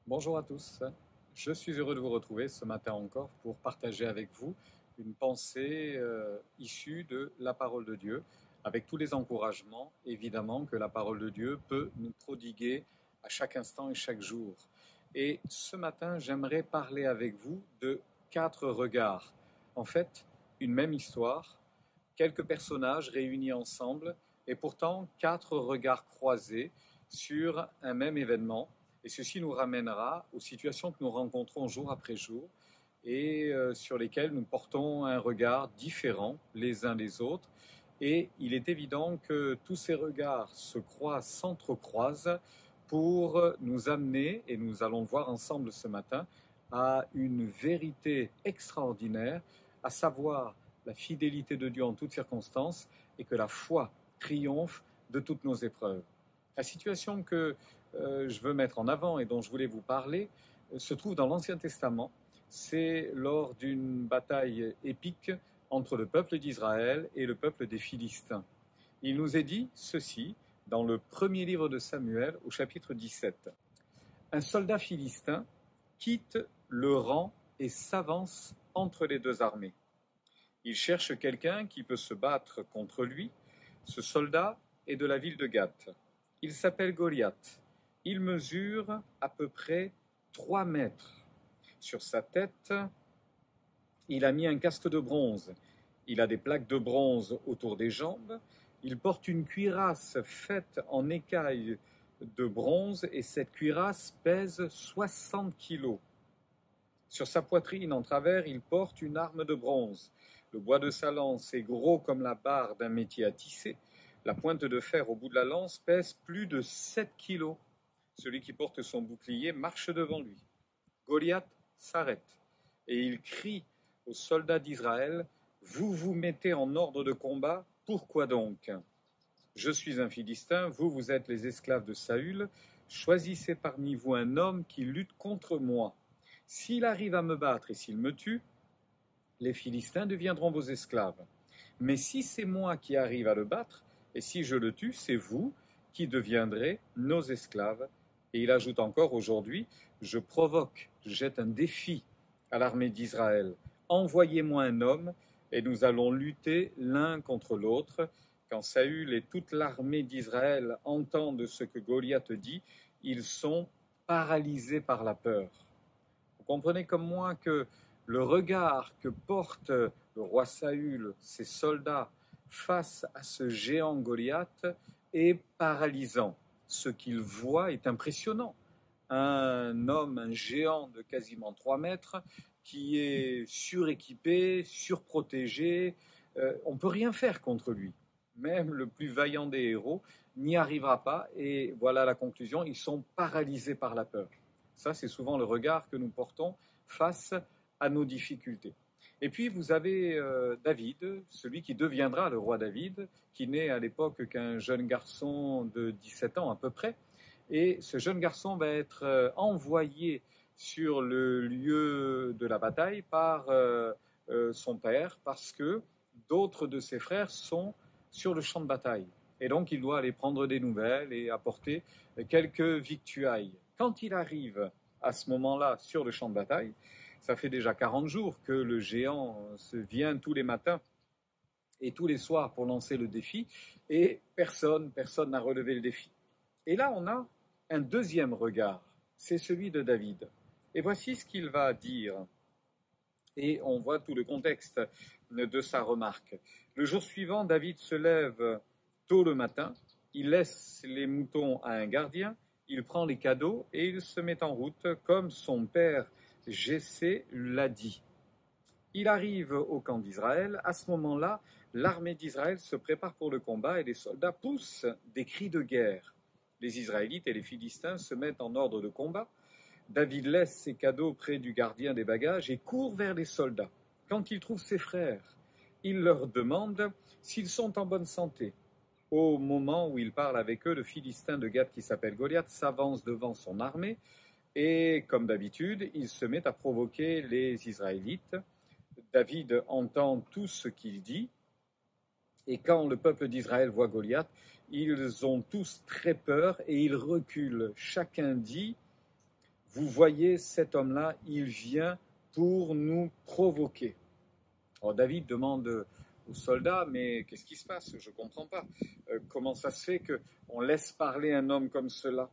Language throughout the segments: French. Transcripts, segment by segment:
Bonjour à tous, je suis heureux de vous retrouver ce matin encore pour partager avec vous une pensée issue de la parole de Dieu, avec tous les encouragements évidemment que la parole de Dieu peut nous prodiguer à chaque instant et chaque jour. Et ce matin, j'aimerais parler avec vous de 4 regards. En fait, une même histoire, quelques personnages réunis ensemble et pourtant 4 regards croisés sur un même événement. Et ceci nous ramènera aux situations que nous rencontrons jour après jour et sur lesquelles nous portons un regard différent les uns des autres. Et il est évident que tous ces regards se croisent, s'entrecroisent pour nous amener, et nous allons le voir ensemble ce matin, à une vérité extraordinaire, à savoir la fidélité de Dieu en toutes circonstances et que la foi triomphe de toutes nos épreuves. La situation que je veux mettre en avant et dont je voulais vous parler se trouve dans l'Ancien Testament. C'est lors d'une bataille épique entre le peuple d'Israël et le peuple des Philistins. Il nous est dit ceci dans le premier livre de Samuel au chapitre 17. Un soldat philistin quitte le rang et s'avance entre les deux armées. Il cherche quelqu'un qui peut se battre contre lui. Ce soldat est de la ville de Gath. Il s'appelle Goliath. Il mesure à peu près 3 mètres. Sur sa tête, il a mis un casque de bronze. Il a des plaques de bronze autour des jambes. Il porte une cuirasse faite en écailles de bronze et cette cuirasse pèse 60 kilos. Sur sa poitrine, en travers, il porte une arme de bronze. Le bois de sa lance est gros comme la barre d'un métier à tisser. La pointe de fer au bout de la lance pèse plus de 7 kilos. Celui qui porte son bouclier marche devant lui. Goliath s'arrête et il crie aux soldats d'Israël : « Vous vous mettez en ordre de combat, pourquoi donc ? Je suis un Philistin, vous êtes les esclaves de Saül. Choisissez parmi vous un homme qui lutte contre moi. S'il arrive à me battre et s'il me tue, les Philistins deviendront vos esclaves. Mais si c'est moi qui arrive à le battre, et si je le tue, c'est vous qui deviendrez nos esclaves. » Et il ajoute encore : « Aujourd'hui, je provoque, je jette un défi à l'armée d'Israël. Envoyez-moi un homme et nous allons lutter l'un contre l'autre. » Quand Saül et toute l'armée d'Israël entendent ce que Goliath dit, ils sont paralysés par la peur. Vous comprenez comme moi que le regard que porte le roi Saül, ses soldats, face à ce géant Goliath est paralysant. Ce qu'il voit est impressionnant. Un homme, un géant de quasiment 3 mètres, qui est suréquipé, surprotégé. On ne peut rien faire contre lui. Même le plus vaillant des héros n'y arrivera pas. Et voilà la conclusion, ils sont paralysés par la peur. Ça, c'est souvent le regard que nous portons face à nos difficultés. Et puis vous avez David, celui qui deviendra le roi David, qui n'est à l'époque qu'un jeune garçon de 17 ans à peu près. Et ce jeune garçon va être envoyé sur le lieu de la bataille par son père, parce que d'autres de ses frères sont sur le champ de bataille. Et donc il doit aller prendre des nouvelles et apporter quelques victuailles. Quand il arrive à ce moment-là sur le champ de bataille, ça fait déjà 40 jours que le géant se vient tous les matins et tous les soirs pour lancer le défi, et personne n'a relevé le défi. Et là, on a un deuxième regard, c'est celui de David. Et voici ce qu'il va dire. Et on voit tout le contexte de sa remarque. Le jour suivant, David se lève tôt le matin, il laisse les moutons à un gardien, il prend les cadeaux et il se met en route comme son père Jessé l'a dit. Il arrive au camp d'Israël. À ce moment-là, l'armée d'Israël se prépare pour le combat et les soldats poussent des cris de guerre. Les Israélites et les Philistins se mettent en ordre de combat. David laisse ses cadeaux près du gardien des bagages et court vers les soldats. Quand il trouve ses frères, il leur demande s'ils sont en bonne santé. Au moment où il parle avec eux, le Philistin de Gath qui s'appelle Goliath s'avance devant son armée et, comme d'habitude, il se met à provoquer les Israélites. David entend tout ce qu'il dit et quand le peuple d'Israël voit Goliath, ils ont tous très peur et ils reculent. Chacun dit : vous voyez cet homme-là, il vient pour nous provoquer. Alors David demande aux soldats, mais qu'est-ce qui se passe? Je ne comprends pas. Comment ça se fait qu'on laisse parler un homme comme cela?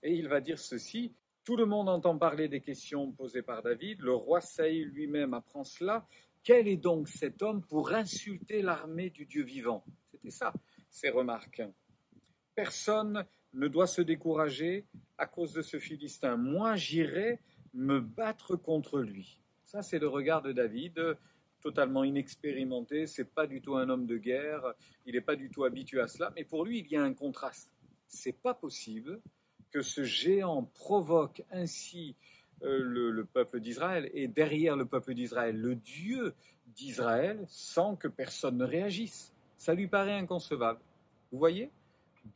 Et il va dire ceci, tout le monde entend parler des questions posées par David, le roi Saül lui-même apprend cela. Quel est donc cet homme pour insulter l'armée du Dieu vivant? C'était ça, ces remarques. Personne ne doit se décourager à cause de ce Philistin. Moi, j'irai me battre contre lui. Ça, c'est le regard de David, totalement inexpérimenté. C'est pas du tout un homme de guerre. Il n'est pas du tout habitué à cela. Mais pour lui, il y a un contraste. C'est pas possible que ce géant provoque ainsi le peuple d'Israël et derrière le peuple d'Israël, le Dieu d'Israël, sans que personne ne réagisse. Ça lui paraît inconcevable. Vous voyez ?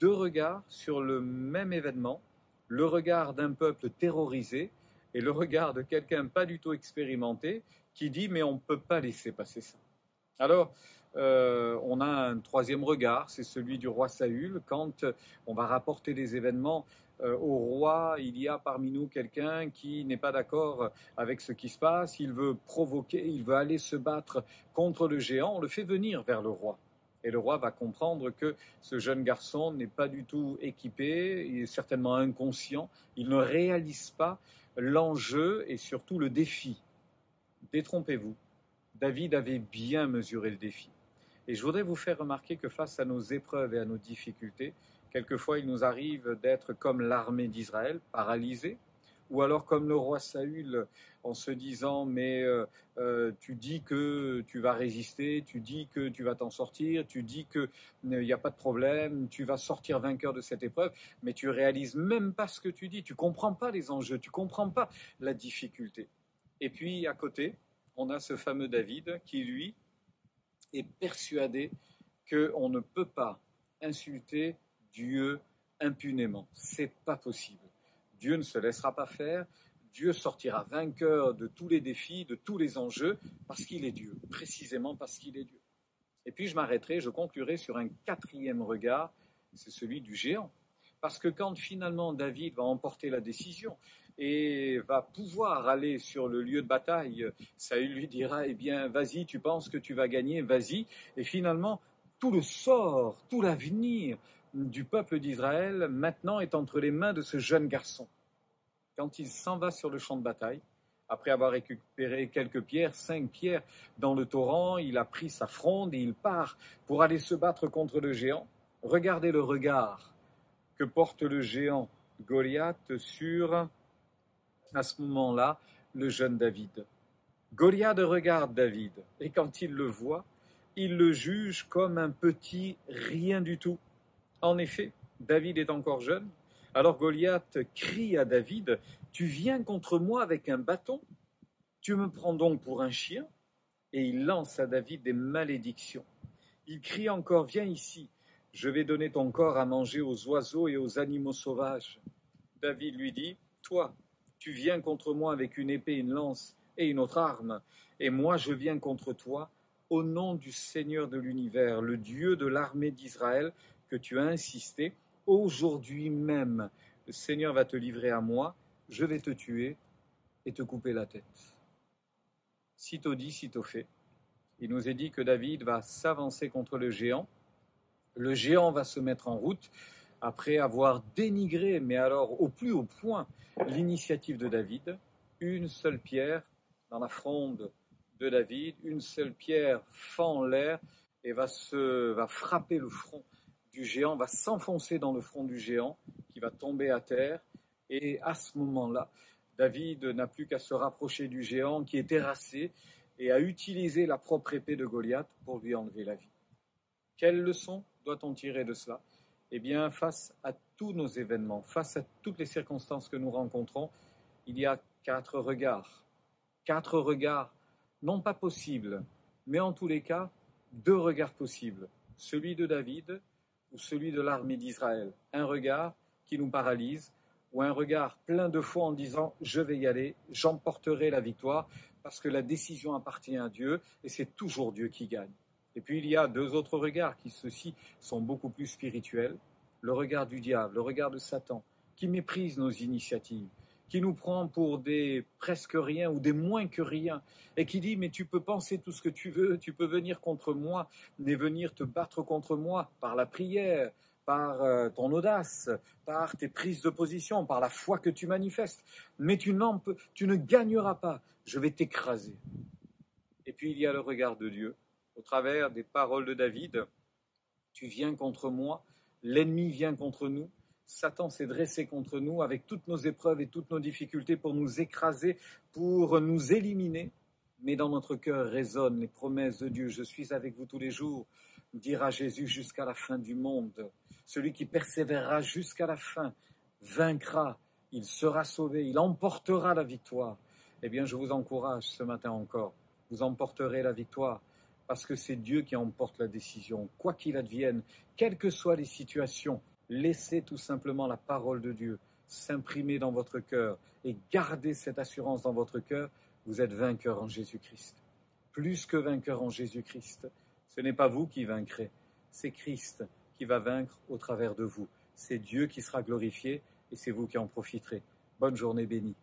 Deux regards sur le même événement, le regard d'un peuple terrorisé et le regard de quelqu'un pas du tout expérimenté qui dit mais on ne peut pas laisser passer ça. Alors, on a un troisième regard, c'est celui du roi Saül. Quand on va rapporter les événements au roi, il y a parmi nous quelqu'un qui n'est pas d'accord avec ce qui se passe, il veut provoquer, il veut aller se battre contre le géant, on le fait venir vers le roi. Et le roi va comprendre que ce jeune garçon n'est pas du tout équipé, il est certainement inconscient, il ne réalise pas l'enjeu et surtout le défi. Détrompez-vous, David avait bien mesuré le défi. Et je voudrais vous faire remarquer que face à nos épreuves et à nos difficultés, quelquefois il nous arrive d'être comme l'armée d'Israël, paralysée, ou alors comme le roi Saül en se disant mais tu dis que tu vas résister, tu dis que tu vas t'en sortir, tu dis qu'il n'y a pas de problème, tu vas sortir vainqueur de cette épreuve, mais tu réalises même pas ce que tu dis, tu comprends pas les enjeux, tu comprends pas la difficulté. Et puis à côté, on a ce fameux David qui lui est persuadé qu'on ne peut pas insulter Dieu impunément, c'est pas possible. Dieu ne se laissera pas faire, Dieu sortira vainqueur de tous les défis, de tous les enjeux, parce qu'il est Dieu, précisément parce qu'il est Dieu. Et puis je m'arrêterai, je conclurai sur un quatrième regard, c'est celui du géant. Parce que quand finalement David va emporter la décision et va pouvoir aller sur le lieu de bataille, Saül lui dira, eh bien vas-y, tu penses que tu vas gagner, vas-y. Et finalement, tout le sort, tout l'avenir du peuple d'Israël, maintenant, est entre les mains de ce jeune garçon. Quand il s'en va sur le champ de bataille, après avoir récupéré quelques pierres, 5 pierres dans le torrent, il a pris sa fronde et il part pour aller se battre contre le géant. Regardez le regard que porte le géant Goliath sur, à ce moment-là, le jeune David. Goliath regarde David et quand il le voit, il le juge comme un petit rien du tout. En effet, David est encore jeune. Alors Goliath crie à David, « Tu viens contre moi avec un bâton? Tu me prends donc pour un chien ?» Et il lance à David des malédictions. Il crie encore, « Viens ici, je vais donner ton corps à manger aux oiseaux et aux animaux sauvages. » David lui dit, « Toi, tu viens contre moi avec une épée, une lance et une autre arme, et moi je viens contre toi au nom du Seigneur de l'univers, le Dieu de l'armée d'Israël, que tu as insisté, aujourd'hui même, le Seigneur va te livrer à moi, je vais te tuer et te couper la tête. » Sitôt dit, sitôt fait. Il nous est dit que David va s'avancer contre le géant. Le géant va se mettre en route après avoir dénigré, mais alors au plus haut point, l'initiative de David. Une seule pierre dans la fronde de David, une seule pierre fend l'air et va frapper le front du géant, va s'enfoncer dans le front du géant, qui va tomber à terre. Et à ce moment-là, David n'a plus qu'à se rapprocher du géant qui est terrassé et à utiliser la propre épée de Goliath pour lui enlever la vie. Quelle leçon doit-on tirer de cela? Eh bien, face à tous nos événements, face à toutes les circonstances que nous rencontrons, il y a 4 regards. 4 regards, non pas possibles, mais en tous les cas, 2 regards possibles. Celui de David ou celui de l'armée d'Israël. Un regard qui nous paralyse ou un regard plein de foi en disant « Je vais y aller, j'emporterai la victoire parce que la décision appartient à Dieu et c'est toujours Dieu qui gagne. » Et puis il y a 2 autres regards qui, ceux-ci, sont beaucoup plus spirituels. Le regard du diable, le regard de Satan, qui méprise nos initiatives, qui nous prend pour des presque rien ou des moins que rien, et qui dit, mais tu peux penser tout ce que tu veux, tu peux venir contre moi, mais venir te battre contre moi par la prière, par ton audace, par tes prises de position, par la foi que tu manifestes, mais tu ne gagneras pas, je vais t'écraser. Et puis il y a le regard de Dieu, au travers des paroles de David, tu viens contre moi, l'ennemi vient contre nous, Satan s'est dressé contre nous avec toutes nos épreuves et toutes nos difficultés pour nous écraser, pour nous éliminer. Mais dans notre cœur résonnent les promesses de Dieu. Je suis avec vous tous les jours, dira Jésus, jusqu'à la fin du monde. Celui qui persévérera jusqu'à la fin vaincra, il sera sauvé, il emportera la victoire. Eh bien, je vous encourage ce matin encore, vous emporterez la victoire parce que c'est Dieu qui emporte la décision. Quoi qu'il advienne, quelles que soient les situations, laissez tout simplement la parole de Dieu s'imprimer dans votre cœur et gardez cette assurance dans votre cœur. Vous êtes vainqueur en Jésus-Christ. Plus que vainqueur en Jésus-Christ. Ce n'est pas vous qui vaincrez, c'est Christ qui va vaincre au travers de vous. C'est Dieu qui sera glorifié et c'est vous qui en profiterez. Bonne journée bénie.